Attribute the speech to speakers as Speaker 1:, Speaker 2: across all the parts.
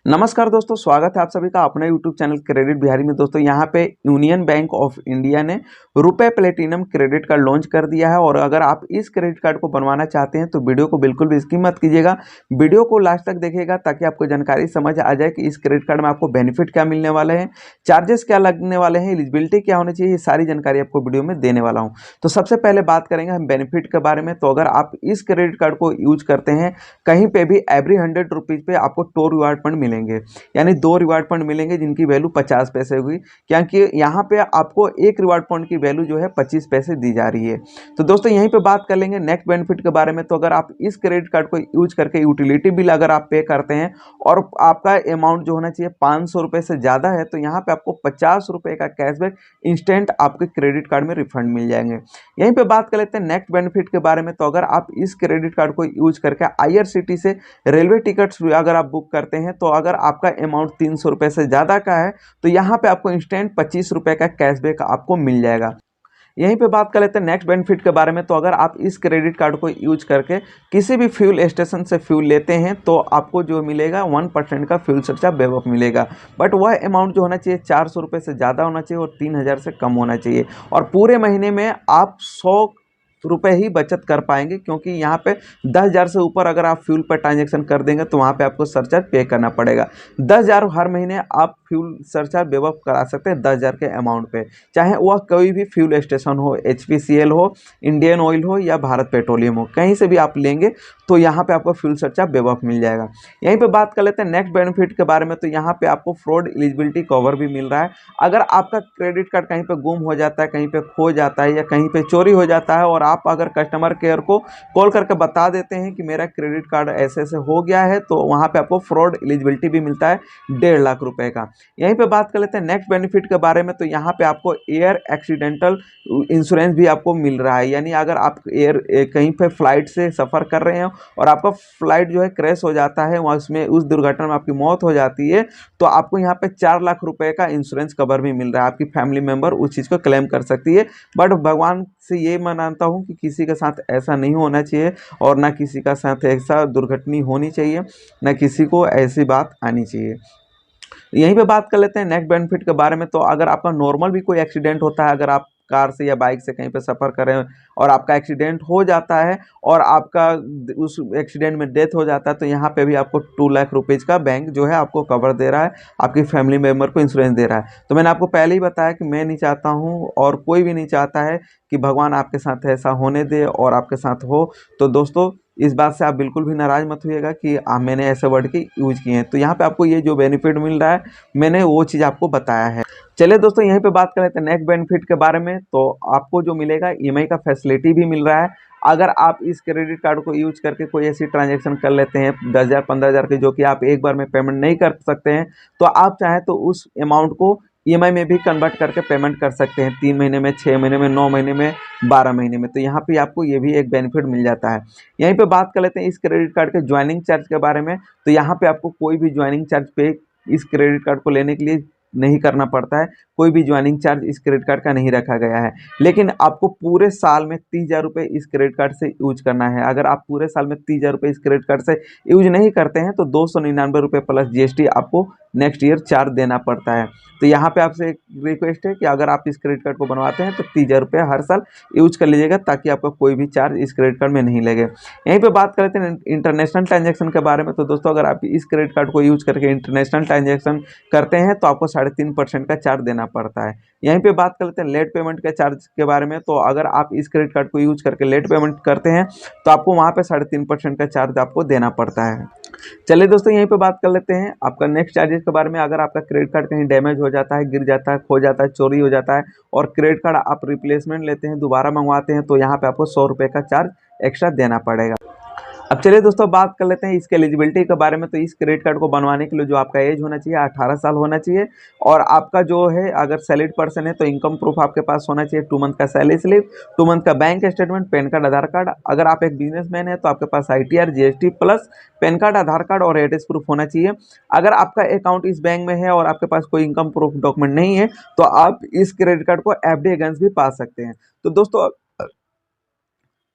Speaker 1: नमस्कार दोस्तों, स्वागत है आप सभी का अपने YouTube चैनल क्रेडिट बिहारी में। दोस्तों यहाँ पे यूनियन बैंक ऑफ इंडिया ने रुपए प्लेटिनम क्रेडिट कार्ड लॉन्च कर दिया है। और अगर आप इस क्रेडिट कार्ड को बनवाना चाहते हैं तो वीडियो को बिल्कुल भी स्किप मत कीजिएगा, वीडियो को लास्ट तक देखिएगा ताकि आपको जानकारी समझ आ जाए कि इस क्रेडिट कार्ड में आपको बेनिफिट क्या मिलने वाले हैं, चार्जेस क्या लगने वाले हैं, एलिजिबिलिटी क्या होनी चाहिए, ये सारी जानकारी आपको वीडियो में देने वाला हूँ। तो सबसे पहले बात करेंगे हम बेनिफिट के बारे में। तो अगर आप इस क्रेडिट कार्ड को यूज करते हैं कहीं पे भी एवरी 100 रुपीज़ पे आपको 2 रिवार्ड पॉइंट मिलेंगे, यानी 2 रिवार्ड पॉइंट मिलेंगे जिनकी वैल्यू 50 पैसे हुई, क्योंकि यहाँ पे आपको एक रिवार्ड पॉइंट की वैल्यू जो है 25 पैसे दी जा रही है। तो दोस्तों यहीं पे बात कर लेंगे नेक्स्ट बेनिफिट के बारे में। तो अगर आप इस क्रेडिट कार्ड को यूज करके यूटिलिटी बिल अगर आप पे करते हैं और आपका अमाउंट जो होना चाहिए 500 रुपये से ज़्यादा है तो यहाँ पे आपको 50 रुपये का कैशबैक इंस्टेंट आपके क्रेडिट कार्ड में रिफंड मिल जाएंगे। यहीं पे बात कर लेते हैं नेक्स्ट बेनिफिट के बारे में। तो अगर आप इस क्रेडिट कार्ड को यूज करके IRCTC से रेलवे टिकट्स अगर आप बुक करते हैं तो अगर आपका अमाउंट 300 रुपये से ज़्यादा का है तो यहाँ पे आपको इंस्टेंट 25 रुपये का कैशबैक आपको मिल जाएगा। यहीं पे बात कर लेते हैं नेक्स्ट बेनिफिट के बारे में। तो अगर आप इस क्रेडिट कार्ड को यूज करके किसी भी फ्यूल स्टेशन से फ्यूल लेते हैं तो आपको जो मिलेगा 1% का फ्यूल सरचार्ज वेव ऑफ मिलेगा। बट वह अमाउंट जो होना चाहिए 400 रुपये से ज़्यादा होना चाहिए और 3000 से कम होना चाहिए। और पूरे महीने में आप 100 रुपये ही बचत कर पाएंगे, क्योंकि यहाँ पे 10,000 से ऊपर अगर आप फ्यूल पर ट्रांजेक्शन कर देंगे तो वहाँ पे आपको सरचार्ज पे करना पड़ेगा। 10,000 हर महीने आप फ्यूल सरचार्ज वेव ऑफ करा सकते हैं 10,000 के अमाउंट पे, चाहे वह कोई भी फ्यूल स्टेशन हो, HPCL हो, इंडियन ऑयल हो या भारत पेट्रोलियम हो, कहीं से भी आप लेंगे तो यहाँ पे आपको फ्यूल सरचार्ज वेव ऑफ मिल जाएगा। यहीं पे बात कर लेते हैं नेक्स्ट बेनिफिट के बारे में। तो यहाँ पे आपको फ्रॉड एलिजिबिलिटी कवर भी मिल रहा है। अगर आपका क्रेडिट कार्ड कहीं पे गुम हो जाता है, कहीं पे खो जाता है या कहीं पे चोरी हो जाता है और आप अगर कस्टमर केयर को कॉल करके बता देते हैं कि मेरा क्रेडिट कार्ड ऐसे ऐसे हो गया है तो वहाँ पे आपको फ्रॉड एलिजिबिलिटी भी मिलता है 1.5 लाख रुपए का। यहीं पे बात कर लेते हैं नेक्स्ट बेनिफिट के बारे में। तो यहाँ पे आपको एयर एक्सीडेंटल इंश्योरेंस भी आपको मिल रहा है, यानी अगर आप कहीं पे फ्लाइट से सफ़र कर रहे हो और आपका फ्लाइट जो है क्रैश हो जाता है, वहाँ उसमें उस दुर्घटना में आपकी मौत हो जाती है तो आपको यहाँ पे 4 लाख रुपए का इंश्योरेंस कवर भी मिल रहा है। आपकी फैमिली मेंबर उस चीज़ को क्लेम कर सकती है। बट भगवान से ये मानता हूँ कि किसी के साथ ऐसा नहीं होना चाहिए और ना किसी का साथ ऐसा दुर्घटना होनी चाहिए, ना किसी को ऐसी बात आनी चाहिए। यहीं पे बात कर लेते हैं नेक्स्ट बेनिफिट के बारे में। तो अगर आपका नॉर्मल भी कोई एक्सीडेंट होता है, अगर आप कार से या बाइक से कहीं पे सफ़र करें और आपका एक्सीडेंट हो जाता है और आपका उस एक्सीडेंट में डेथ हो जाता है तो यहाँ पे भी आपको 2 लाख रुपीज़ का बैंक जो है आपको कवर दे रहा है, आपकी फैमिली मेम्बर को इंश्योरेंस दे रहा है। तो मैंने आपको पहले ही बताया कि मैं नहीं चाहता हूँ और कोई भी नहीं चाहता है कि भगवान आपके साथ ऐसा होने दे और आपके साथ हो। तो दोस्तों इस बात से आप बिल्कुल भी नाराज़ मत होइएगा कि मैंने ऐसे वर्ड की यूज किए हैं। तो यहाँ पे आपको ये जो बेनिफिट मिल रहा है मैंने वो चीज़ आपको बताया है। चलिए दोस्तों यहीं पे बात कर लेते हैं नेक्स्ट बेनिफिट के बारे में। तो आपको जो मिलेगा EMI का फैसिलिटी भी मिल रहा है। अगर आप इस क्रेडिट कार्ड को यूज करके कोई ऐसी ट्रांजेक्शन कर लेते हैं 10,000 15,000 की जो कि आप एक बार में पेमेंट नहीं कर सकते हैं तो आप चाहें तो उस अमाउंट को EMI में भी कन्वर्ट करके पेमेंट कर सकते हैं, 3 महीने में, 6 महीने में, 9 महीने में, 12 महीने में। तो यहाँ पे आपको ये भी एक बेनिफिट मिल जाता है। यहीं पे बात कर लेते हैं इस क्रेडिट कार्ड के ज्वाइनिंग चार्ज के बारे में। तो यहाँ पे आपको कोई भी ज्वाइनिंग चार्ज पे इस क्रेडिट कार्ड को लेने के लिए नहीं करना पड़ता है। कोई भी ज्वाइनिंग चार्ज इस क्रेडिट कार्ड का नहीं रखा गया है, लेकिन आपको पूरे साल में 30,000 रुपये इस क्रेडिट कार्ड से यूज करना है। अगर आप पूरे साल में 30,000 रुपये इस क्रेडिट कार्ड से यूज नहीं करते हैं तो 299 रुपये प्लस GST आपको नेक्स्ट ईयर चार्ज देना पड़ता है। तो यहाँ पे आपसे एक रिक्वेस्ट है कि अगर आप इस क्रेडिट कार्ड को बनवाते हैं तो 30,000 रुपये हर साल यूज कर लीजिएगा ताकि आपका कोई भी चार्ज इस क्रेडिट कार्ड में नहीं लगे। यहीं पे बात कर लेते हैं इंटरनेशनल ट्रांजेक्शन के बारे में। तो दोस्तों अगर आप इस क्रेडिट कार्ड को यूज करके इंटरनेशनल ट्रांजेक्शन करते हैं तो आपको 3.5% का चार्ज देना पड़ता है। यहीं पे बात कर लेते हैं लेट पेमेंट के चार्ज के बारे में। तो अगर आप इस क्रेडिट कार्ड को यूज करके लेट पेमेंट करते हैं तो आपको वहाँ पे 3.5% का चार्ज आपको देना पड़ता है। चलिए दोस्तों यहीं पे बात कर लेते हैं आपका नेक्स्ट चार्जेस के बारे में। अगर आपका क्रेडिट कार्ड कहीं डैमेज हो जाता है, गिर जाता है, खो जाता है, चोरी हो जाता है और क्रेडिट कार्ड आप रिप्लेसमेंट लेते हैं, दोबारा मंगवाते हैं तो यहाँ पे आपको 100 रुपये का चार्ज एक्स्ट्रा देना पड़ेगा। अब चलिए दोस्तों बात कर लेते हैं इसके एलिजिबिलिटी के बारे में। तो इस क्रेडिट कार्ड को बनवाने के लिए जो आपका एज होना चाहिए 18 साल होना चाहिए और आपका जो है अगर सैलरीड पर्सन है तो इनकम प्रूफ आपके पास होना चाहिए, 2 मंथ का सैलरी स्लिप, 2 मंथ का bank statement, PAN card, Aadhaar card. अगर आप एक बिजनेसमैन है तो आपके पास ITR GST plus PAN card, Aadhaar card और एड्रेस प्रूफ होना चाहिए। अगर आपका अकाउंट इस बैंक में है और आपके पास कोई इनकम प्रूफ डॉक्यूमेंट नहीं है तो आप इस क्रेडिट कार्ड को FD अगेंस्ट भी पा सकते हैं। तो दोस्तों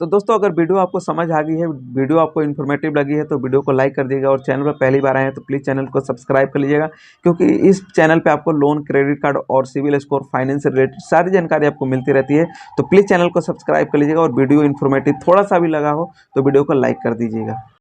Speaker 1: तो दोस्तों अगर वीडियो आपको समझ आ गई है, वीडियो आपको इन्फॉर्मेटिव लगी है तो वीडियो को लाइक कर दीजिएगा, और चैनल पर पहली बार आए हैं तो प्लीज़ चैनल को सब्सक्राइब कर लीजिएगा, क्योंकि इस चैनल पे आपको लोन, क्रेडिट कार्ड और सिविल स्कोर, फाइनेंस से रिलेटेड सारी जानकारी आपको मिलती रहती है। तो प्लीज़ चैनल को सब्सक्राइब कर लीजिएगा, और वीडियो इन्फॉर्मेटिव थोड़ा सा भी लगा हो तो वीडियो को लाइक कर दीजिएगा।